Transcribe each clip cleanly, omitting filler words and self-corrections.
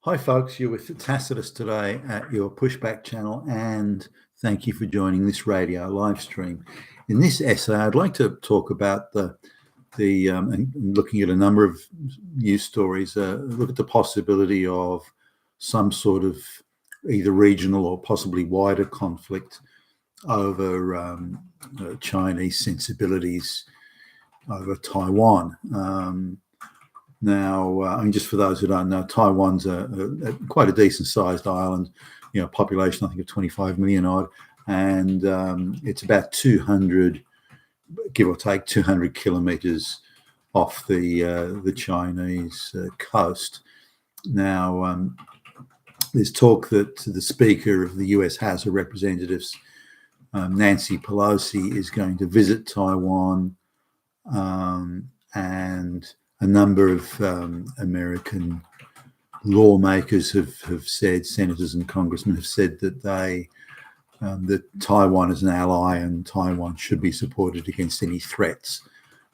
Hi, folks. You're with Tacitus today at your Pushback channel, and thank you for joining this radio live stream. In this essay, I'd like to talk about and looking at a number of news stories. Look at the possibility of some sort of either regional or possibly wider conflict over Chinese sensibilities over Taiwan. Now, just for those who don't know, Taiwan's quite a decent-sized island, population I think of 25 million odd, and it's about 200, give or take, 200 kilometers off the Chinese coast. Now, there's talk that the Speaker of the U.S. House of Representatives, Nancy Pelosi, is going to visit Taiwan, and a number of American lawmakers have said, senators and congressmen have said that that Taiwan is an ally and Taiwan should be supported against any threats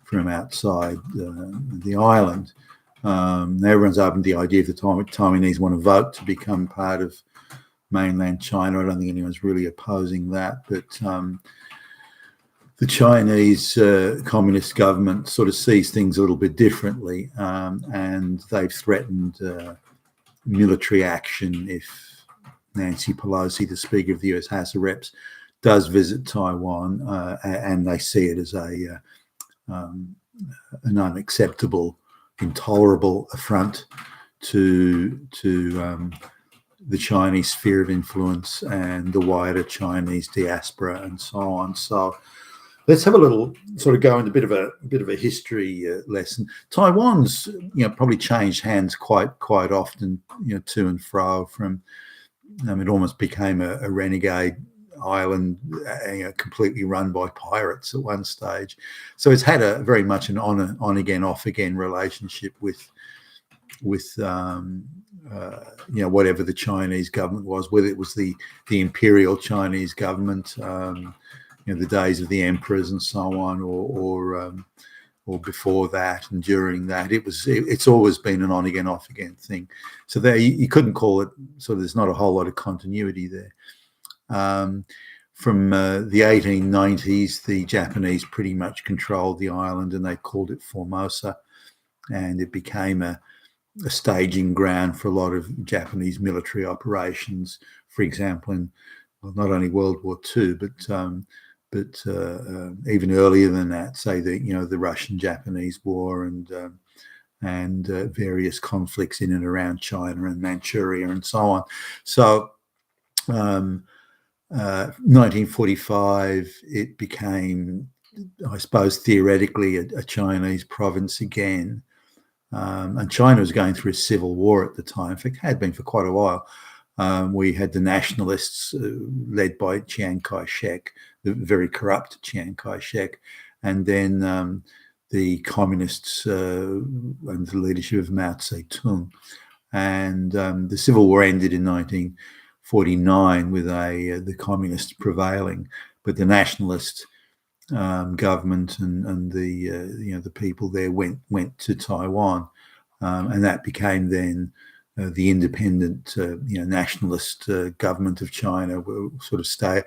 from outside the island. Now everyone's open to the idea if the Taiwanese want to vote to become part of mainland China. I don't think anyone's really opposing that, but the Chinese communist government sort of sees things a little bit differently, and they've threatened military action if Nancy Pelosi, the Speaker of the U.S. House of Reps, does visit Taiwan, and they see it as an unacceptable, intolerable affront to the Chinese sphere of influence and the wider Chinese diaspora and so on. So let's have a little sort of go into a bit of a history lesson. Taiwan's probably changed hands quite often, to and fro from. It almost became a renegade island, completely run by pirates at one stage. So it's had a very much an on again, off again relationship with whatever the Chinese government was, whether it was the imperial Chinese government. The days of the emperors and so on, or before that and during that, it's always been an on again, off again thing. So there, you couldn't call it. So there's not a whole lot of continuity there. From the 1890s, the Japanese pretty much controlled the island, and they called it Formosa, and it became a staging ground for a lot of Japanese military operations. For example, in not only World War II, but even earlier than that, say the Russian-Japanese War and various conflicts in and around China and Manchuria and so on. So 1945, it became, I suppose, theoretically a Chinese province again. And China was going through a civil war at the time. In fact, had been for quite a while. We had the nationalists led by Chiang Kai-shek, the very corrupt Chiang Kai-shek, and then the communists under the leadership of Mao Zedong. And the civil war ended in 1949 with the communists prevailing, but the nationalist government and the people there went to Taiwan, and that became then the independent, nationalist government of China will sort of stay,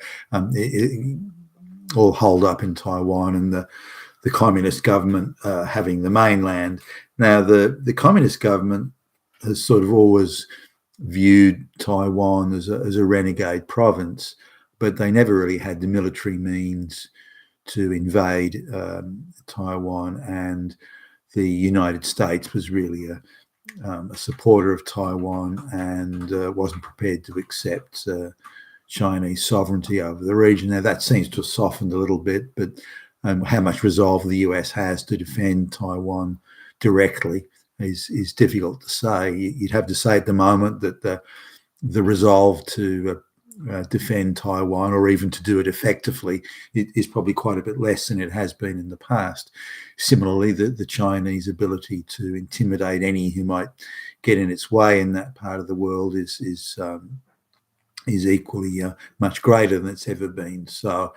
all holed up in Taiwan, and the communist government having the mainland. Now, the communist government has sort of always viewed Taiwan as a renegade province, but they never really had the military means to invade Taiwan, and the United States was really a supporter of Taiwan and wasn't prepared to accept Chinese sovereignty over the region. Now, that seems to have softened a little bit, but how much resolve the US has to defend Taiwan directly is difficult to say. You'd have to say at the moment that the resolve to defend Taiwan, or even to do it effectively, is probably quite a bit less than it has been in the past. Similarly, the Chinese ability to intimidate any who might get in its way in that part of the world is equally much greater than it's ever been. So,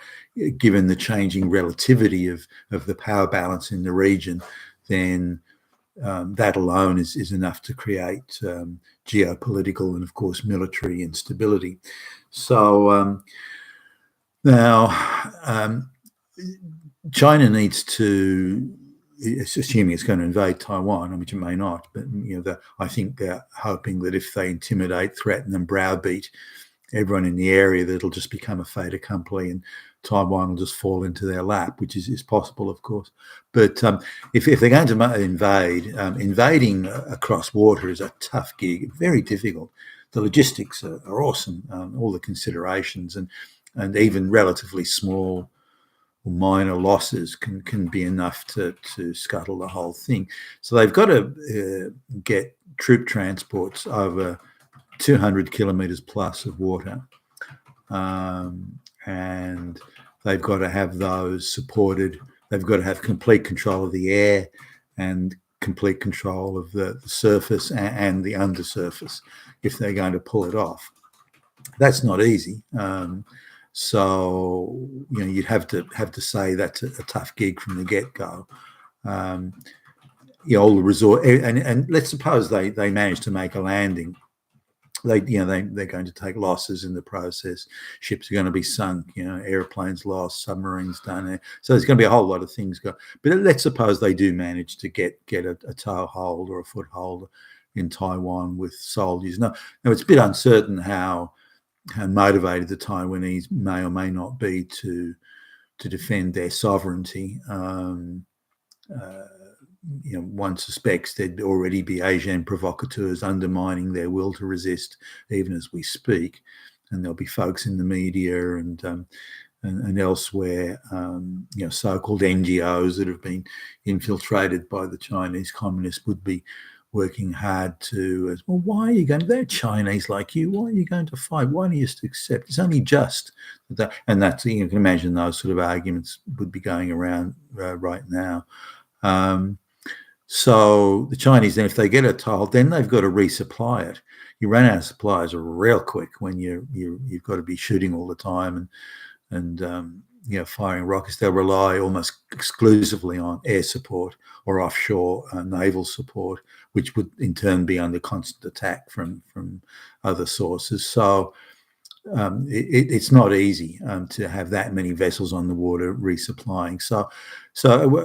given the changing relativity of the power balance in the region, then that alone is enough to create geopolitical and, of course, military instability. So now China needs to, assuming it's going to invade Taiwan, which it may not, but I think they're hoping that if they intimidate, threaten, and browbeat everyone in the area, that it'll just become a fait accompli and Taiwan will just fall into their lap, which is possible, of course. But if they're going to invade, invading across water is a tough gig, very difficult. The logistics are awesome, all the considerations, and even relatively small or minor losses can be enough to scuttle the whole thing. So they've got to get troop transports over 200 kilometres plus of water, and they've got to have those supported. They've got to have complete control of the air and complete control of the surface and the undersurface if they're going to pull it off. That's not easy. So you'd have to say that's a tough gig from the get-go. All the resort, and let's suppose they manage to make a landing. They're going to take losses in the process. Ships are going to be sunk, airplanes lost, submarines done. So there's going to be a whole lot of things go. But let's suppose they do manage to get a toehold or a foothold in Taiwan with soldiers. Now it's a bit uncertain how motivated the Taiwanese may or may not be to defend their sovereignty. One suspects there'd already be Asian provocateurs undermining their will to resist, even as we speak, and there'll be folks in the media and elsewhere, so-called NGOs that have been infiltrated by the Chinese communists would be working hard to, well, why are you going? They're Chinese like you. Why are you going to fight? Why don't you just accept? It's only just that, and that's, you can imagine those sort of arguments would be going around right now. So the Chinese, then, if they get a toll, then they've got to resupply it. You run out of supplies real quick when you've got to be shooting all the time and firing rockets. They'll rely almost exclusively on air support or offshore naval support, which would in turn be under constant attack from other sources. So it's not easy to have that many vessels on the water resupplying. So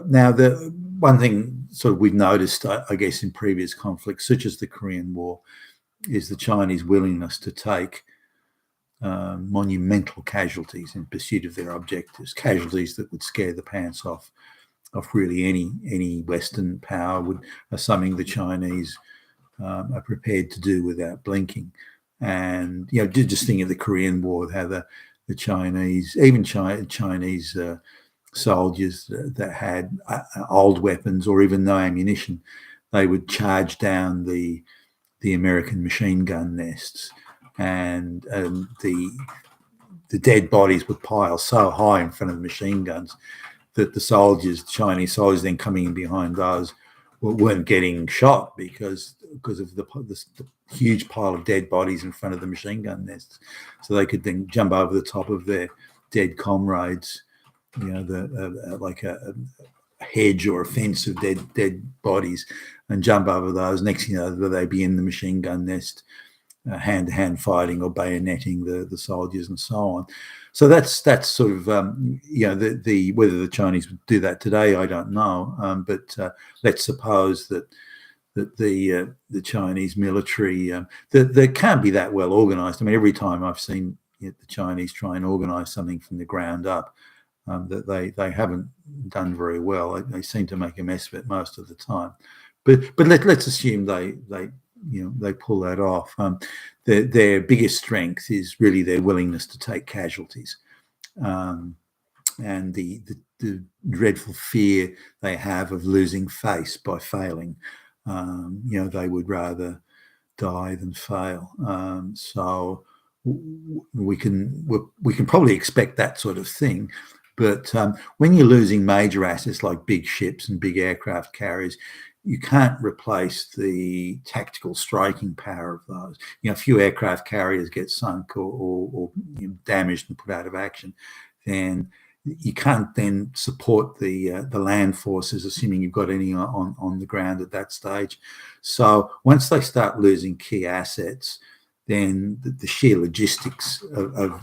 now the one thing sort of we've noticed, I guess, in previous conflicts, such as the Korean War, is the Chinese willingness to take monumental casualties in pursuit of their objectives, casualties that would scare the pants off really any Western power are something the Chinese are prepared to do without blinking. And just think of the Korean War, how the Chinese, even Chinese soldiers that had old weapons or even no ammunition, they would charge down the American machine gun nests, and the dead bodies would pile so high in front of the machine guns that the Chinese soldiers then coming in behind those weren't getting shot because of the huge pile of dead bodies in front of the machine gun nests. So they could then jump over the top of their dead comrades, like a hedge or a fence of dead bodies, and jump over those. Next thing you know, they'd be in the machine gun nest, hand-to-hand fighting or bayoneting the soldiers and so on. So that's sort of whether the Chinese would do that today, I don't know. But let's suppose that the Chinese military they can't be that well organized. I mean, every time I've seen the Chinese try and organize something from the ground up, that they haven't done very well. They seem to make a mess of it most of the time. But let's assume they pull that off. Their biggest strength is really their willingness to take casualties, and the dreadful fear they have of losing face by failing. They would rather die than fail. So we can probably expect that sort of thing. But when you're losing major assets like big ships and big aircraft carriers, you can't replace the tactical striking power of those. A few aircraft carriers get sunk or damaged and put out of action, then you can't then support the land forces, assuming you've got any on the ground at that stage. So once they start losing key assets, then the sheer logistics of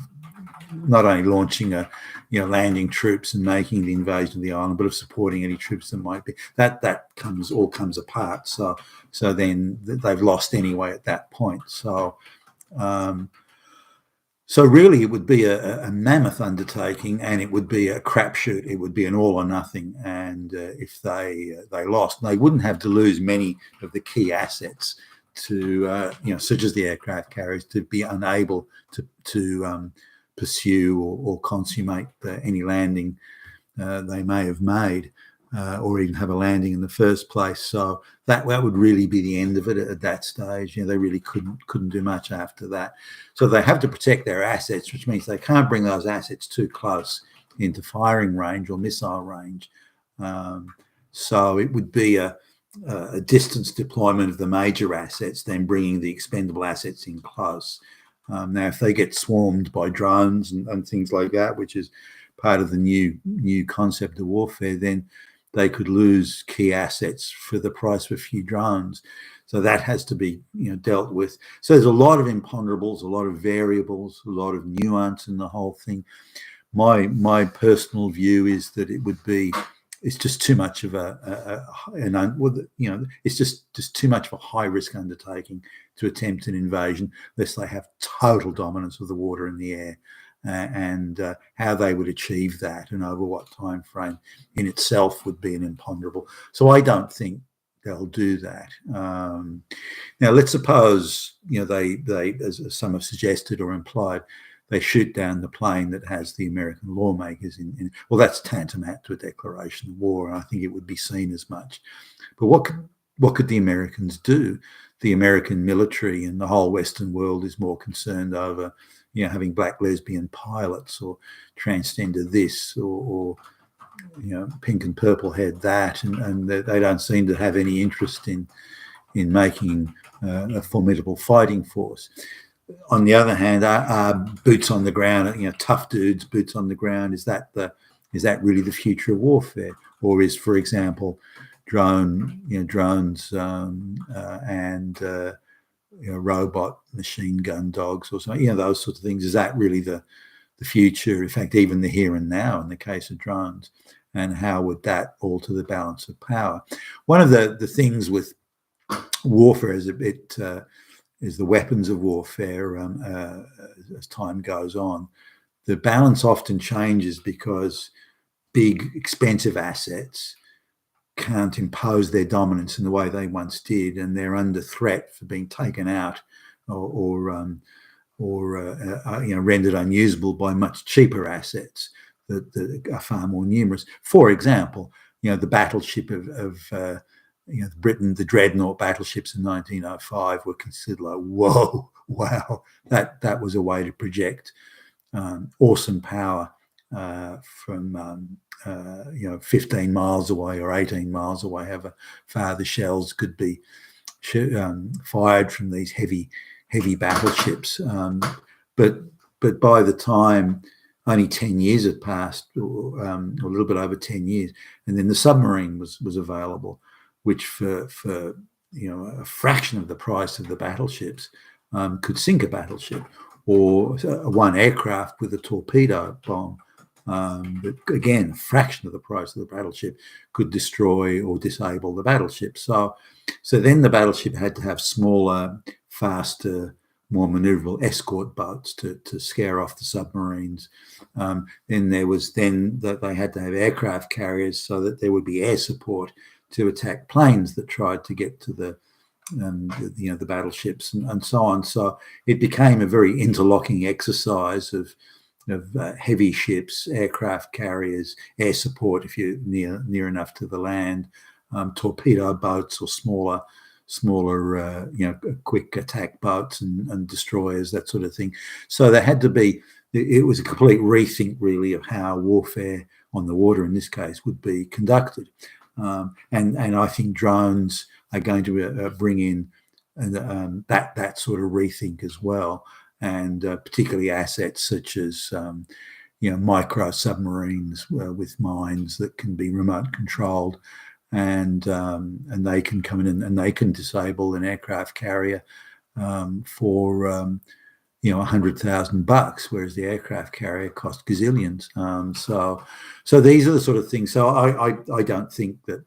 not only launching landing troops and making the invasion of the island, but of supporting any troops that might be, that comes apart. So then they've lost anyway at that point. So really, it would be a mammoth undertaking, and it would be a crapshoot. It would be an all or nothing. And if they lost, they wouldn't have to lose many of the key assets to such as the aircraft carriers, to be unable to pursue or consummate any landing they may have made, or even have a landing in the first place. So that would really be the end of it at that stage. They really couldn't do much after that. So they have to protect their assets, which means they can't bring those assets too close into firing range or missile range. So it would be a distance deployment of the major assets, then bringing the expendable assets in close. Now, if they get swarmed by drones and things like that, which is part of the new concept of warfare, then they could lose key assets for the price of a few drones. So that has to be dealt with. So there's a lot of imponderables, a lot of variables, a lot of nuance in the whole thing. My personal view is that it's just too much of it's just too much of a high risk undertaking to attempt an invasion unless they have total dominance of the water and the air. And how they would achieve that and over what time frame in itself would be an imponderable. So I don't think they'll do that. Now, let's suppose they, as some have suggested or implied, they shoot down the plane that has the American lawmakers in. Well, that's tantamount to a declaration of war, and I think it would be seen as much. But what could the Americans do? The American military and the whole Western world is more concerned over having black lesbian pilots or transgender this or pink and purple head that, and they don't seem to have any interest in making a formidable fighting force. On the other hand, are boots on the ground, tough dudes, boots on the ground, is that really the future of warfare? Or is, for example, drones and robot machine gun dogs or something, those sorts of things, is that really the future? In fact, even the here and now in the case of drones, and how would that alter the balance of power? One of the things with warfare is is the weapons of warfare. As time goes on, the balance often changes because big, expensive assets can't impose their dominance in the way they once did, and they're under threat for being taken out or rendered unusable by much cheaper assets that are far more numerous. For example, the battleship of Britain, the dreadnought battleships in 1905 were considered like, whoa, wow, that was a way to project awesome power from 15 miles away or 18 miles away, however far the shells could be fired from these heavy battleships. But by the time only 10 years had passed, or a little bit over 10 years, and then the submarine was available, which for a fraction of the price of the battleships could sink a battleship, or one aircraft with a torpedo bomb. But again, a fraction of the price of the battleship could destroy or disable the battleship. So then the battleship had to have smaller, faster, more maneuverable escort boats to scare off the submarines. Then there was that they had to have aircraft carriers so that there would be air support to attack planes that tried to get to the battleships and so on. So it became a very interlocking exercise of heavy ships, aircraft carriers, air support if you're near enough to the land, torpedo boats or smaller quick attack boats and destroyers, that sort of thing. So there had to be, it was a complete rethink really of how warfare on the water in this case would be conducted. And I think drones are going to bring in that sort of rethink as well, and particularly assets such as micro submarines with mines that can be remote controlled, and they can come in and they can disable an aircraft carrier for $100,000, whereas the aircraft carrier cost gazillions. So these are the sort of things. So I don't think that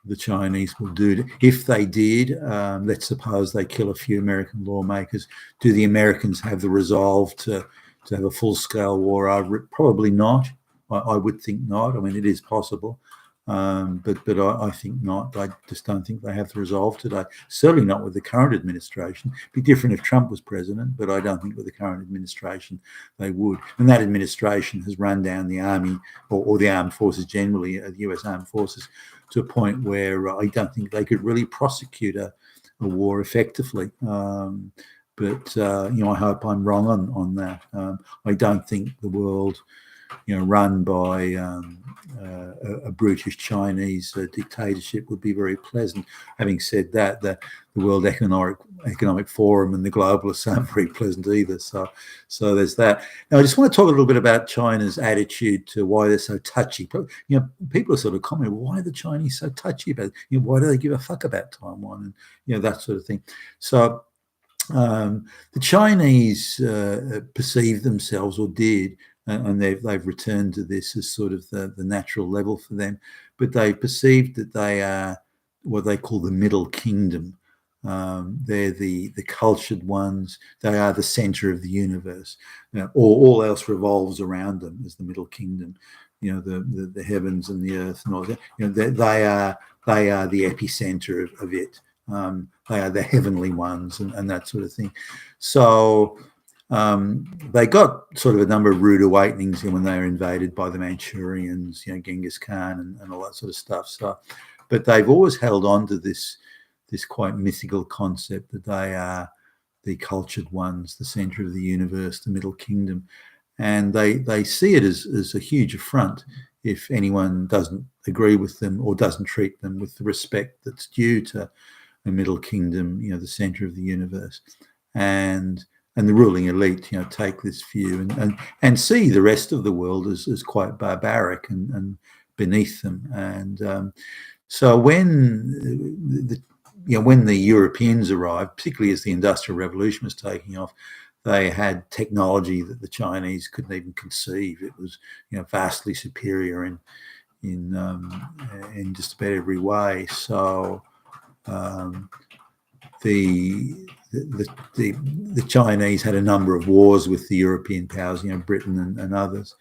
the Chinese will do it. If they did, let's suppose they kill a few American lawmakers, do the Americans have the resolve to have a full-scale war over it? Probably not. I would think not. I mean, it is possible, but I think not. I just don't think they have the resolve today. Certainly not with the current administration. It'd be different if Trump was president, but I don't think with the current administration they would. And that administration has run down the army or the armed forces generally, the US armed forces, to a point where I don't think they could really prosecute a war effectively. But I hope I'm wrong on that. I don't think the world, run by a brutish Chinese dictatorship would be very pleasant. Having said that, the World Economic Forum and the globalists aren't very pleasant either. So there's that. Now, I just want to talk a little bit about China's attitude to why they're so touchy. People are sort of commenting, why are the Chinese so touchy about it? Why do they give a fuck about Taiwan? And that sort of thing. So the Chinese perceive themselves, or did, and they've returned to this as sort of the natural level for them, but they perceived that they are what they call the Middle Kingdom. They're the cultured ones. They are the center of the universe. All else revolves around them as the Middle Kingdom. The heavens and the earth and all that. They are the epicenter of it. They are the heavenly ones and that sort of thing. So they got sort of a number of rude awakenings when they were invaded by the Manchurians, Genghis Khan and all that sort of stuff. So, but they've always held on to this quite mythical concept that they are the cultured ones, the center of the universe, the Middle Kingdom, and they see it as a huge affront if anyone doesn't agree with them or doesn't treat them with the respect that's due to the Middle Kingdom, the center of the universe, and the ruling elite, take this view and see the rest of the world as quite barbaric and beneath them. And so when the Europeans arrived, particularly as the Industrial Revolution was taking off, they had technology that the Chinese couldn't even conceive. It was, vastly superior in just about every way. So the Chinese had a number of wars with the European powers, Britain and others,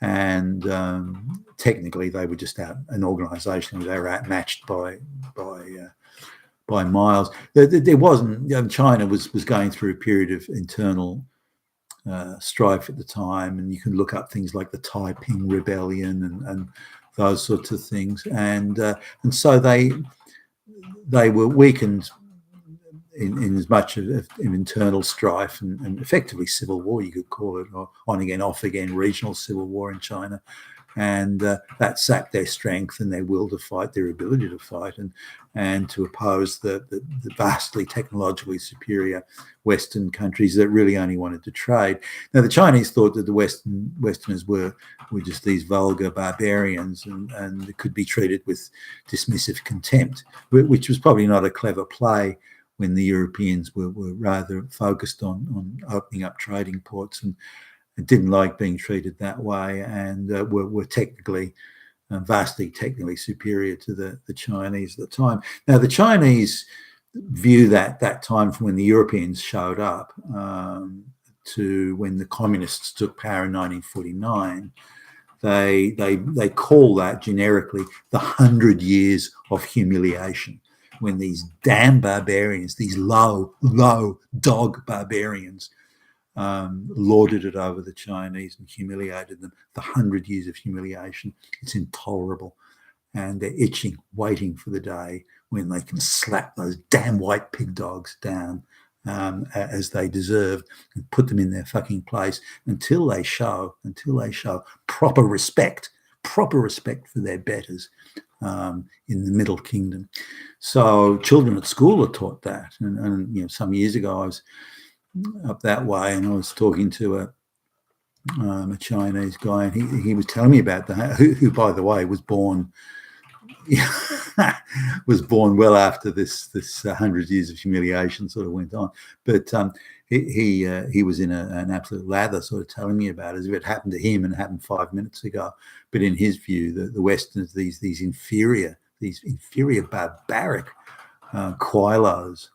and technically they were just an organisation. They were outmatched by miles. There wasn't. China was going through a period of internal strife at the time, and you can look up things like the Taiping Rebellion and those sorts of things, and so they were weakened in as much of internal strife and effectively civil war, you could call it, or on again, off again, regional civil war in China. And that sapped their strength and their will to fight, their ability to fight, and to oppose the vastly technologically superior Western countries that really only wanted to trade. Now, the Chinese thought that the Westerners were just these vulgar barbarians and could be treated with dismissive contempt, which was probably not a clever play when the Europeans were rather focused on opening up trading ports and didn't like being treated that way, and were technically, vastly technically superior to the Chinese at the time. Now, the Chinese view that time from when the Europeans showed up to when the communists took power in 1949, they call that generically the 100 years of humiliation, when these damn barbarians, these low dog barbarians, lorded it over the Chinese and humiliated them. The 100 years of humiliation, it's intolerable. And they're itching, waiting for the day when they can slap those damn white pig dogs down as they deserve and put them in their fucking place until they show proper respect for their betters in the Middle Kingdom. So children at school are taught that. And some years ago I was up that way and I was talking to a Chinese guy, and he was telling me about that, who by the way was born was born well after this 100 years of humiliation sort of went on. But he was in an absolute lather, sort of telling me about it as if it happened to him and happened 5 minutes ago. But in his view, the Westerners, these inferior barbaric Quilos,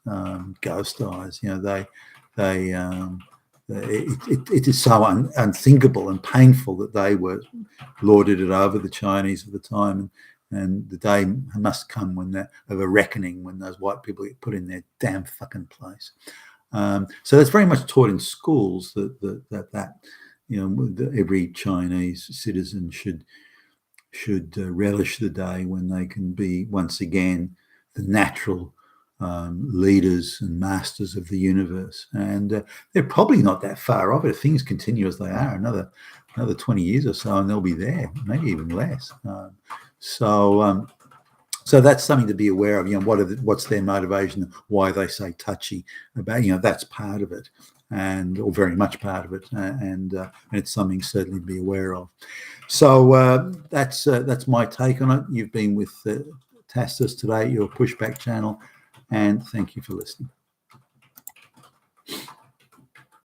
ghost eyes, it is so unthinkable and painful that they were lorded it over the Chinese at the time, and the day must come of a reckoning when those white people get put in their damn fucking place. So that's very much taught in schools that every Chinese citizen should relish the day when they can be once again the natural leaders and masters of the universe. And they're probably not that far off it. If things continue as they are, another 20 years or so, and they'll be there, maybe even less. So that's something to be aware of. What's their motivation? Why they say touchy about? That's part of it, or very much part of it, and it's something certainly to be aware of. So that's my take on it. You've been with Tastus today, your pushback channel, and thank you for listening.